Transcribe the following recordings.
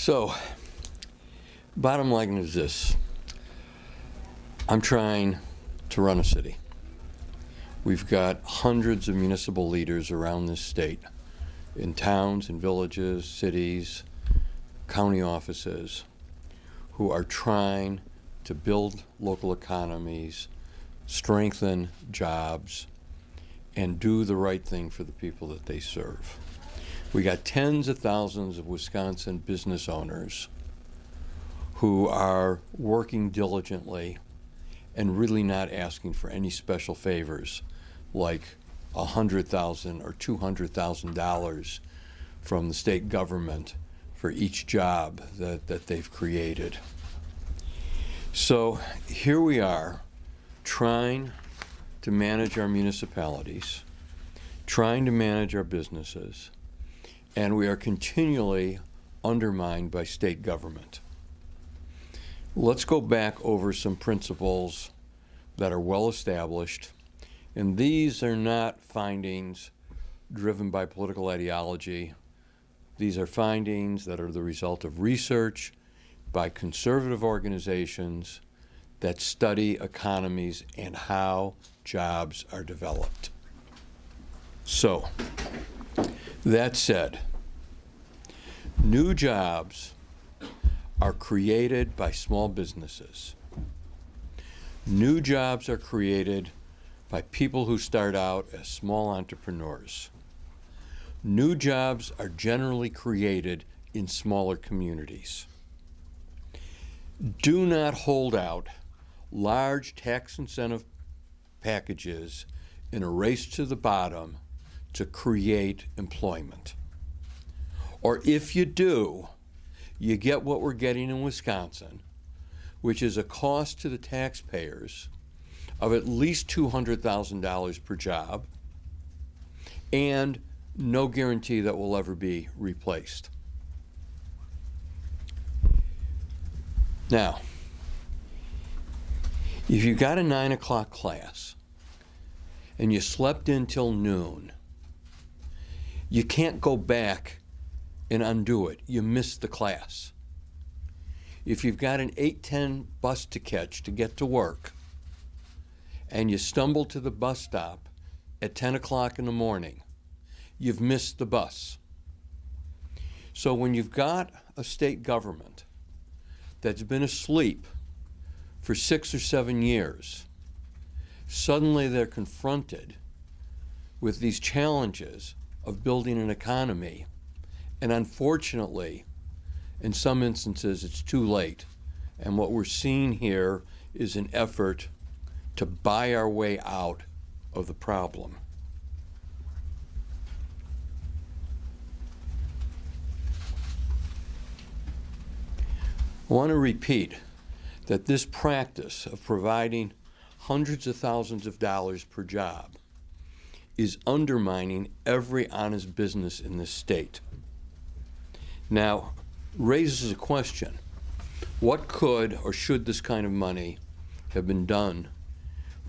So, bottom line is this. I'm trying to run a city. We've got hundreds of municipal leaders around this state, in towns and villages, cities, county offices, who are trying to build local economies, strengthen jobs, and do the right thing for the people that they serve. We got tens of thousands of Wisconsin business owners who are working diligently and really not asking for any special favors like $100,000 or $200,000 from the state government for each job that they've created. So here we are trying to manage our municipalities, trying to manage our businesses, and we are continually undermined by state government. Let's go back over some principles that are well established, and these are not findings driven by political ideology. These are findings that are the result of research by conservative organizations that study economies and how jobs are developed. So, that said, new jobs are created by small businesses. New jobs are created by people who start out as small entrepreneurs. New jobs are generally created in smaller communities. Do not hold out large tax incentive packages in a race to the bottom to create employment. Or if you do, you get what we're getting in Wisconsin, which is a cost to the taxpayers of at least $200,000 per job and no guarantee that will ever be replaced. Now, if you got a 9 o'clock class and you slept in till noon, you can't go back and undo it. You missed the class. If you've got an 8:10 bus to catch to get to work and you stumble to the bus stop at 10 o'clock in the morning, you've missed the bus. So when you've got a state government that's been asleep for 6 or 7 years, suddenly they're confronted with these challenges of building an economy. And unfortunately, in some instances, it's too late. And what we're seeing here is an effort to buy our way out of the problem. I want to repeat that this practice of providing hundreds of thousands of dollars per job is undermining every honest business in this state. Now, raises a question. What could or should this kind of money have been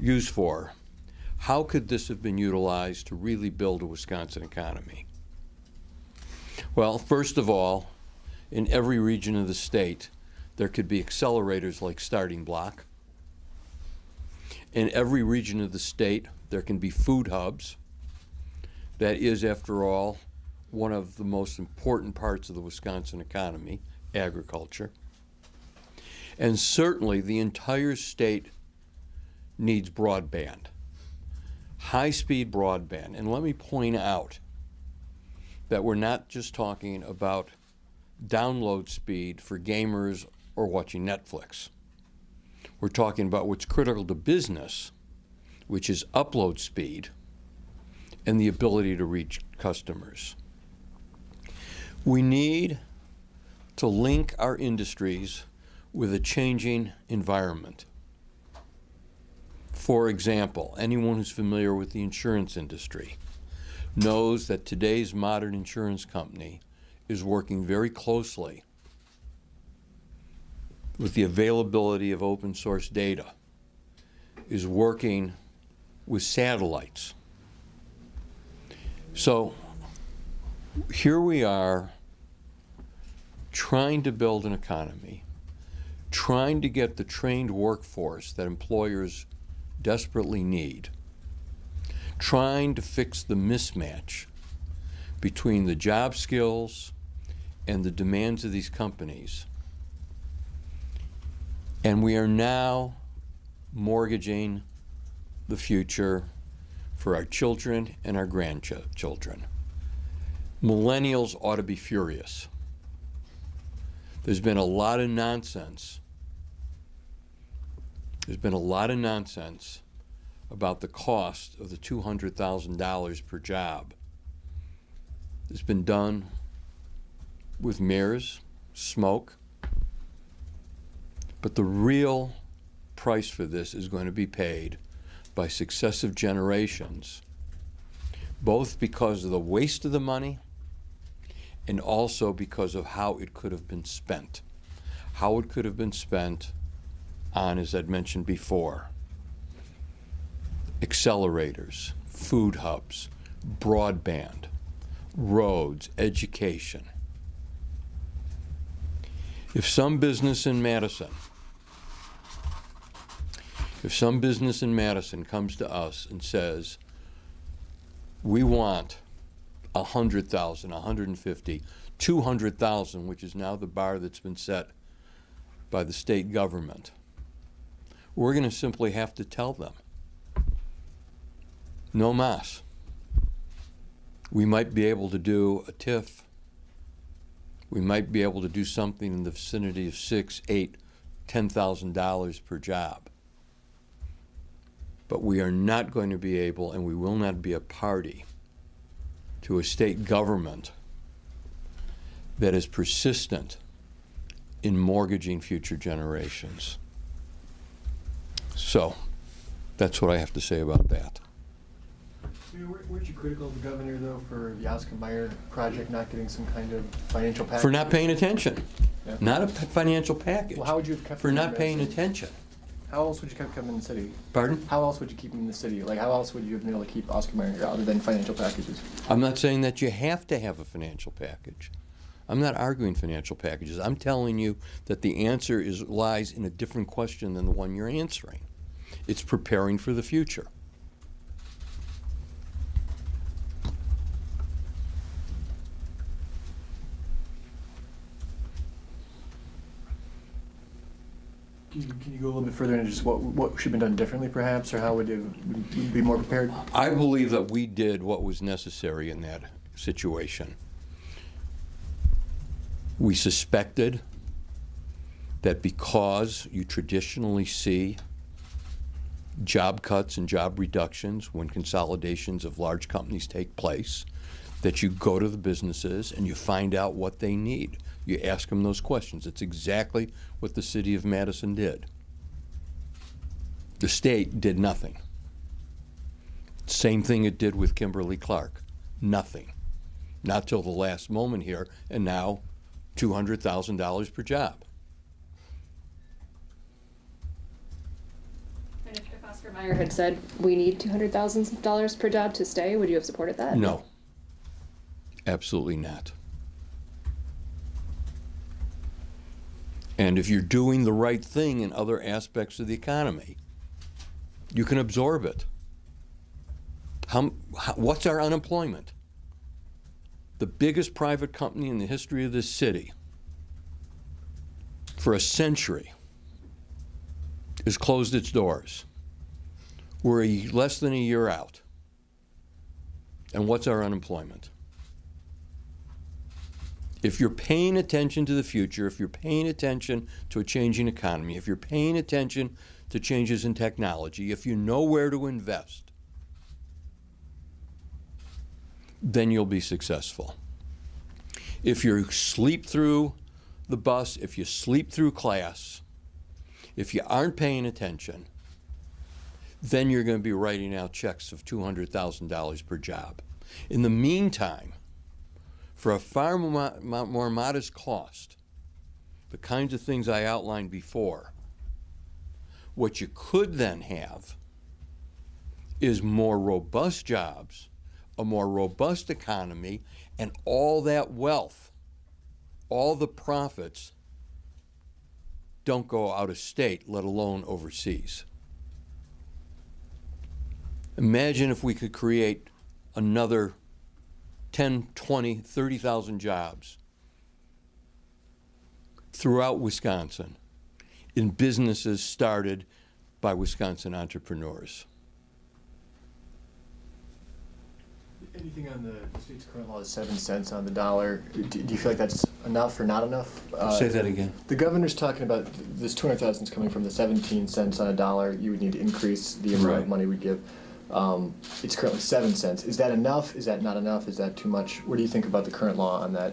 used for? How could this have been utilized to really build a Wisconsin economy? Well, first of all, in every region of the state, there could be accelerators like Starting Block. In every region of the state, there can be food hubs. That is, after all, one of the most important parts of the Wisconsin economy, agriculture. And certainly the entire state needs broadband, high-speed broadband. And let me point out that we're not just talking about download speed for gamers or watching Netflix. We're talking about what's critical to business, which is upload speed and the ability to reach customers. We need to link our industries with a changing environment. For example, anyone who's familiar with the insurance industry knows that today's modern insurance company is working very closely with the availability of open source data, is working with satellites. So here we are trying to build an economy, trying to get the trained workforce that employers desperately need, trying to fix the mismatch between the job skills and the demands of these companies. And we are now mortgaging the future for our children and our grandchildren. Millennials ought to be furious. There's been a lot of nonsense. There's been a lot of nonsense about the cost of the $200,000 per job. It's been done with mirrors, smoke, but the real price for this is going to be paid by successive generations, both because of the waste of the money and also because of how it could have been spent. How it could have been spent on, as I'd mentioned before, accelerators, food hubs, broadband, roads, education. If some business in Madison comes to us and says, we want 100,000, 150, 200,000, which is now the bar that's been set by the state government, we're going to simply have to tell them, no mas. We might be able to do a TIF. We might be able to do something in the vicinity of $6,000, $8,000, $10,000 per job. But we are not going to be able, and we will not be a party to a state government that is persistent in mortgaging future generations. So that's what I have to say about that. Weren't you critical of the governor, though, for the Oscar Mayer project not getting some kind of financial package? For not paying attention. Yeah. Not a financial package. Well, how would you have kept for him not in paying Madison? attention. How else would you keep him in the city? Pardon? How else would you keep him in the city? Like, how else would you have been able to keep Oscar Mayer here other than financial packages? I'm not saying that you have to have a financial package. I'm not arguing financial packages. I'm telling you that the answer lies in a different question than the one you're answering. It's preparing for the future. Can you go a little bit further into just what should have been done differently, perhaps, or how would you be more prepared? I believe that we did what was necessary in that situation. We suspected that because you traditionally see job cuts and job reductions when consolidations of large companies take place, that you go to the businesses and you find out what they need. You ask them those questions. It's exactly what the city of Madison did. The state did nothing. Same thing it did with Kimberly Clark. Nothing. Not till the last moment here, and now $200,000 per job. And if Oscar Mayer had said, we need $200,000 per job to stay, would you have supported that? No. Absolutely not. And if you're doing the right thing in other aspects of the economy, you can absorb it. What's our unemployment? The biggest private company in the history of this city for a century has closed its doors. We're less than a year out. And what's our unemployment? If you're paying attention to the future, if you're paying attention to a changing economy, if you're paying attention to changes in technology, if you know where to invest, then you'll be successful. If you sleep through the bus, if you sleep through class, if you aren't paying attention, then you're going to be writing out checks of $200,000 per job. In the meantime, for a far more modest cost, the kinds of things I outlined before, what you could then have is more robust jobs, a more robust economy, and all that wealth, all the profits don't go out of state, let alone overseas. Imagine if we could create another 10, 20, 30,000 jobs throughout Wisconsin in businesses started by Wisconsin entrepreneurs. Anything on the state's current law is 7 cents on the dollar. Do you feel like that's enough or not enough? Say that again. The governor's talking about this 200,000 is coming from the 17 cents on a dollar. You would need to increase the amount Right. of money we give. It's currently 7 cents. Is that enough? Is that not enough? Is that too much? What do you think about the current law on that,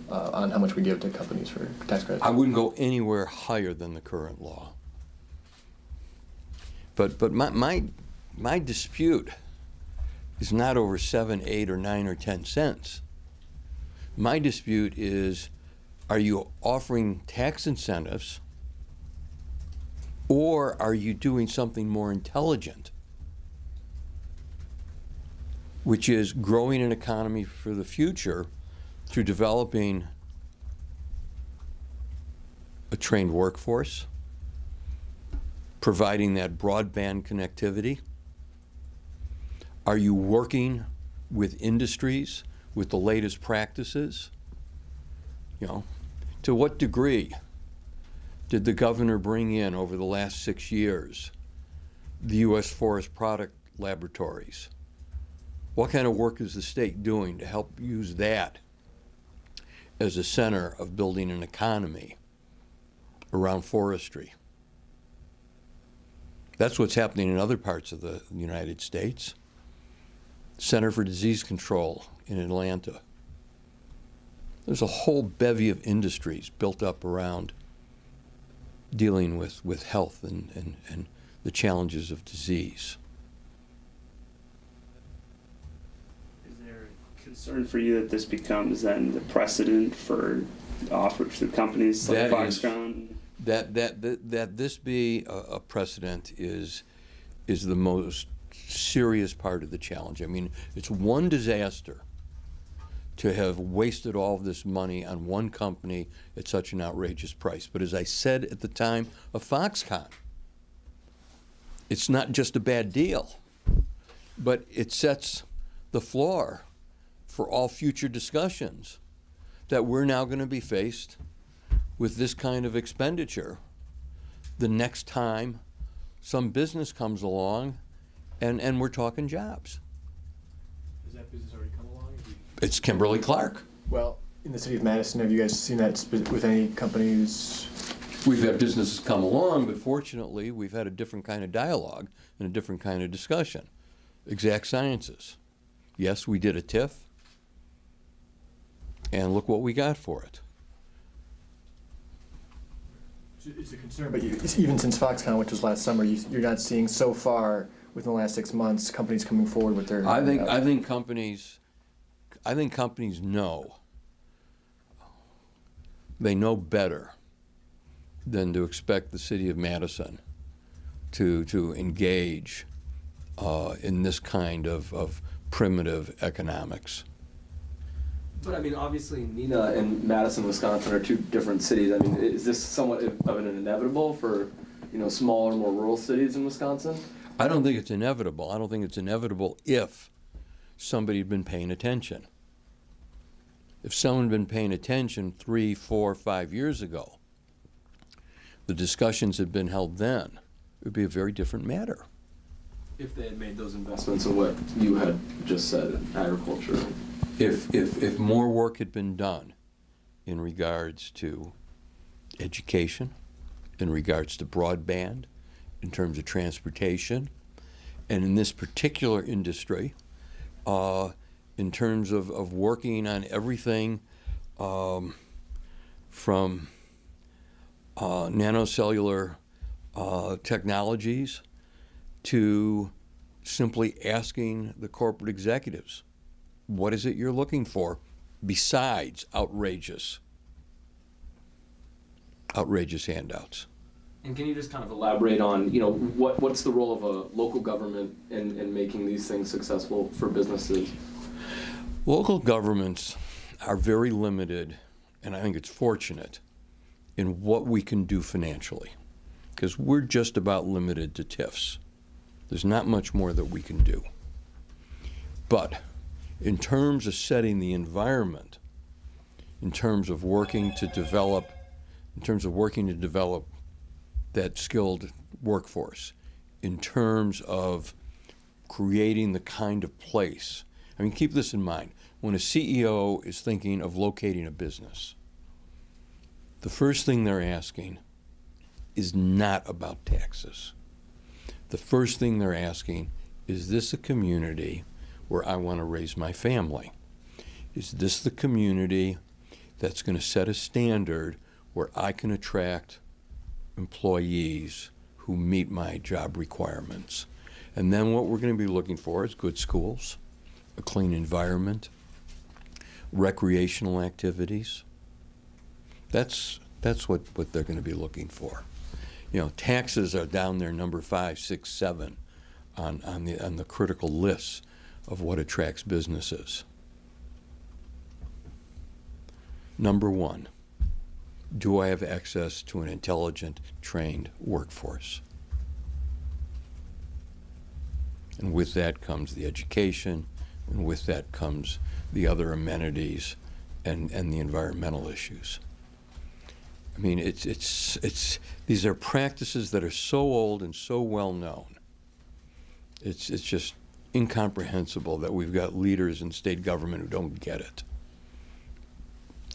on how much we give to companies for tax credits? I wouldn't go anywhere higher than the current law. But my dispute is not over 7, 8, or 9, or 10 cents. My dispute is, are you offering tax incentives, or are you doing something more intelligent, which is growing an economy for the future through developing a trained workforce, providing that broadband connectivity? Are you working with industries, with the latest practices? You know, to what degree did the governor bring in over the last 6 years the U.S. Forest Product Laboratories? What kind of work is the state doing to help use that as a center of building an economy around forestry? That's what's happening in other parts of the United States. Center for Disease Control in Atlanta. There's a whole bevy of industries built up around dealing with health and the challenges of disease. Is there a concern for you that this becomes then the precedent for offers to companies like That is- Foxconn? That this be a precedent is the most serious part of the challenge. I mean, it's one disaster to have wasted all of this money on one company at such an outrageous price. But as I said at the time of Foxconn, it's not just a bad deal, but it sets the floor for all future discussions that we're now going to be faced with this kind of expenditure the next time some business comes along and we're talking jobs. Has that business already come along? It's Kimberly Clark. Well, in the city of Madison, have you guys seen that with any companies? We've had businesses come along, but fortunately we've had a different kind of dialogue and a different kind of discussion. Exact Sciences. Yes, we did a TIF, and look what we got for it. It's a concern, but even since Foxconn, which was last summer, you're not seeing so far within the last 6 months companies coming forward with their. I think companies know. They know better than to expect the city of Madison to engage in this kind of primitive economics. But I mean, obviously, Neenah and Madison, Wisconsin are two different cities. I mean, is this somewhat of an inevitable for, smaller, more rural cities in Wisconsin? I don't think it's inevitable. I don't think it's inevitable if somebody had been paying attention. If someone had been paying attention 3, 4, 5 years ago, the discussions had been held then, it would be a very different matter. If they had made those investments in what you had just said in agriculture. If more work had been done in regards to education, in regards to broadband, in terms of transportation, and in this particular industry, in terms of working on everything from nanocellular technologies to simply asking the corporate executives, what is it you're looking for besides outrageous handouts? And can you just kind of elaborate on, what's the role of a local government in making these things successful for businesses? Local governments are very limited and I think it's fortunate, in what we can do financially, because we're just about limited to TIFs. There's not much more that we can do. But in terms of setting the environment, in terms of working to develop that skilled workforce, in terms of creating the kind of place. I mean, keep this in mind. When a CEO is thinking of locating a business, the first thing they're asking is not about taxes. The first thing they're asking, is this a community where I want to raise my family? Is this the community that's going to set a standard where I can attract employees who meet my job requirements? And then what we're going to be looking for is good schools, a clean environment, recreational activities. That's what they're going to be looking for. You know, taxes are down there number 5, 6, 7 on the critical list of what attracts businesses. Number 1, do I have access to an intelligent, trained workforce? And with that comes the education, and with that comes the other amenities and the environmental issues. I mean, these are practices that are so old and so well known. It's just incomprehensible that we've got leaders in state government who don't get it.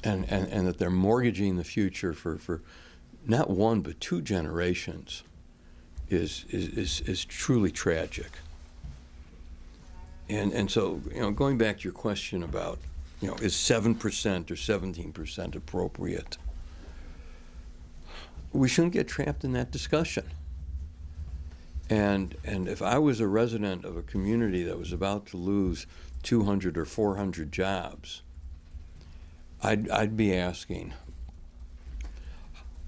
And that they're mortgaging the future for not 1 but 2 generations is truly tragic. And so, you know, going back to your question about, you know, is 7% or 17% appropriate? We shouldn't get trapped in that discussion. And if I was a resident of a community that was about to lose 200 or 400 jobs, I'd be asking,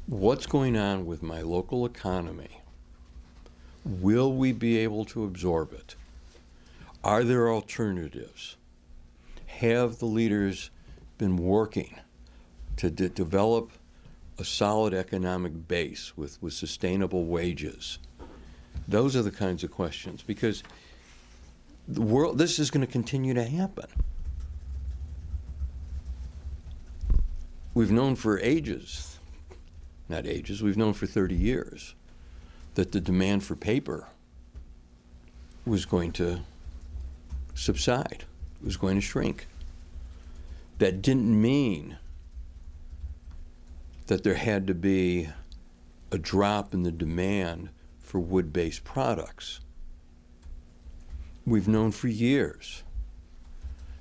what's going on with my local economy? Will we be able to absorb it? Are there alternatives? Have the leaders been working to develop a solid economic base with sustainable wages? Those are the kinds of questions, because this is going to continue to happen. We've known for ages, we've known for 30 years that the demand for paper was going to subside, was going to shrink. That didn't mean that there had to be a drop in the demand for wood-based products. We've known for years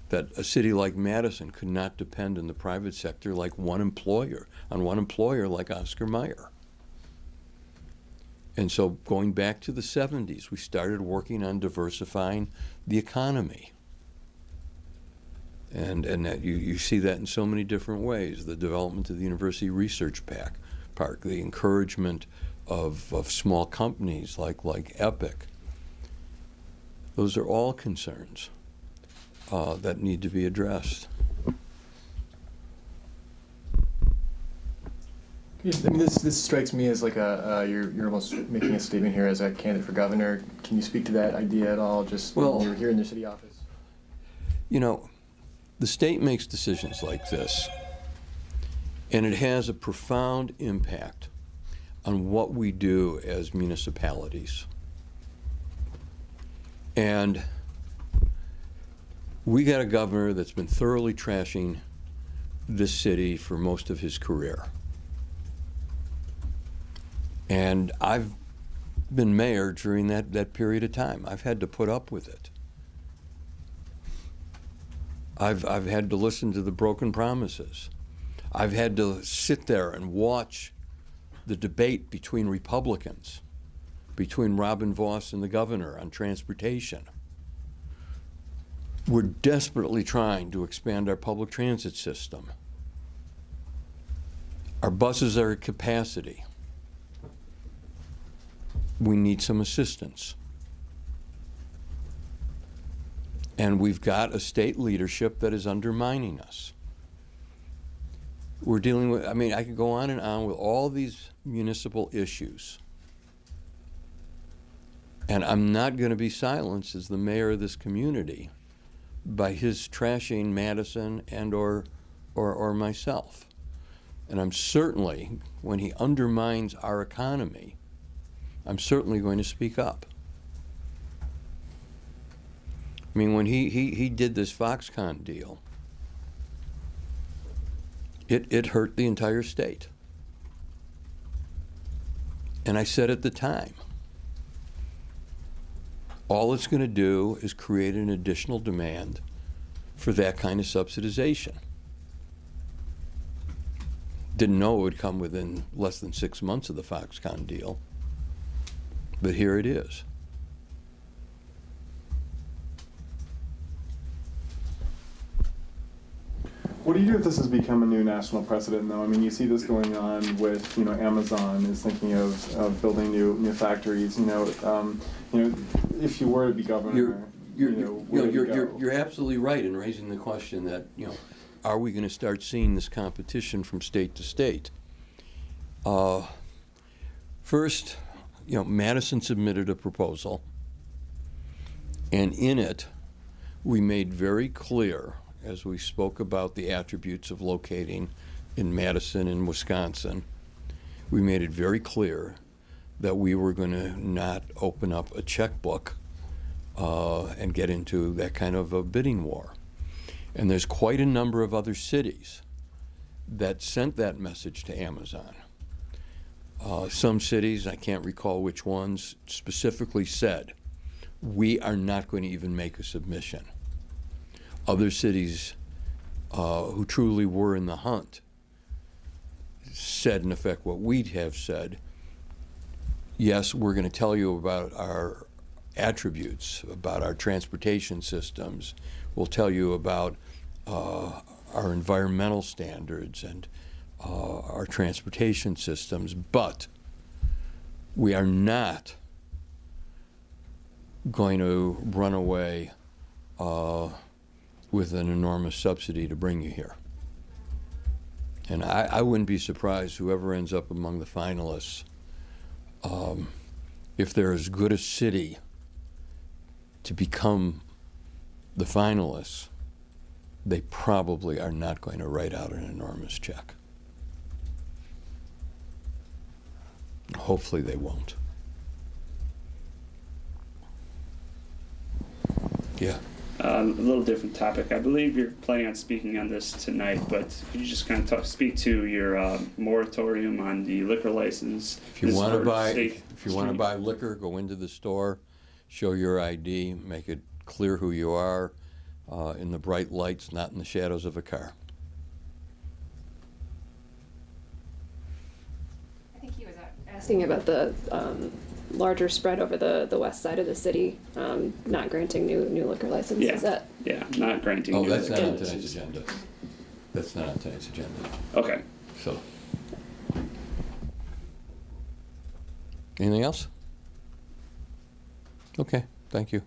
that a city like Madison could not depend on the private sector like one employer like Oscar Mayer. And so going back to the 70s, we started working on diversifying the economy. And that you see that in so many different ways. The development of the University Research Park, the encouragement of small companies like Epic. Those are all concerns that need to be addressed. I mean, this strikes me as like you're almost making a statement here as a candidate for governor. Can you speak to that idea at all? Just when you're here in your city office. You know, the state makes decisions like this, and it has a profound impact on what we do as municipalities. And we got a governor that's been thoroughly trashing this city for most of his career. And I've been mayor during that period of time. I've had to put up with it. I've had to listen to the broken promises. I've had to sit there and watch the debate between Republicans, between Robin Vos and the governor on transportation. We're desperately trying to expand our public transit system. Our buses are at capacity. We need some assistance. And we've got a state leadership that is undermining us. We're dealing with, I mean, I could go on and on with all these municipal issues. And I'm not going to be silenced as the mayor of this community by his trashing Madison and or myself. And I'm certainly, when he undermines our economy, I'm certainly going to speak up. I mean, when he did this Foxconn deal, it hurt the entire state. And I said at the time, all it's going to do is create an additional demand for that kind of subsidization. Didn't know it would come within less than 6 months of the Foxconn deal, but here it is. What do you do if this has become a new national precedent, though? I mean, you see this going on with, Amazon is thinking of building new factories. If you were to be governor, where would you go? You're absolutely right in raising the question that, are we going to start seeing this competition from state to state? First, Madison submitted a proposal, and in it, we made very clear, as we spoke about the attributes of locating in Madison and Wisconsin, we made it very clear that we were going to not open up a checkbook and get into that kind of a bidding war. And there's quite a number of other cities that sent that message to Amazon. Some cities, I can't recall which ones, specifically said, we are not going to even make a submission. Other cities who truly were in the hunt said, in effect, what we'd have said, yes, we're going to tell you about our attributes, about our transportation systems. We'll tell you about our environmental standards and our transportation systems, but we are not going to run away with an enormous subsidy to bring you here. And I wouldn't be surprised whoever ends up among the finalists, if they're as good a city to become the finalists, they probably are not going to write out an enormous check. Hopefully they won't. Yeah. A little different topic. I believe you're planning on speaking on this tonight, but could you just kind of speak to your moratorium on the liquor license? If you This want to for buy, state if you want to street. buy liquor, go into the store, show your ID, make it clear who you are, in the bright lights, not in the shadows of a car. I think he was asking about the larger spread over the west side of the city, not granting new liquor licenses. Yeah. Is that? Yeah, not granting. Oh, new that's not on liquor tonight's license. agenda. That's not on tonight's agenda. Okay. So, anything else? Okay, thank you.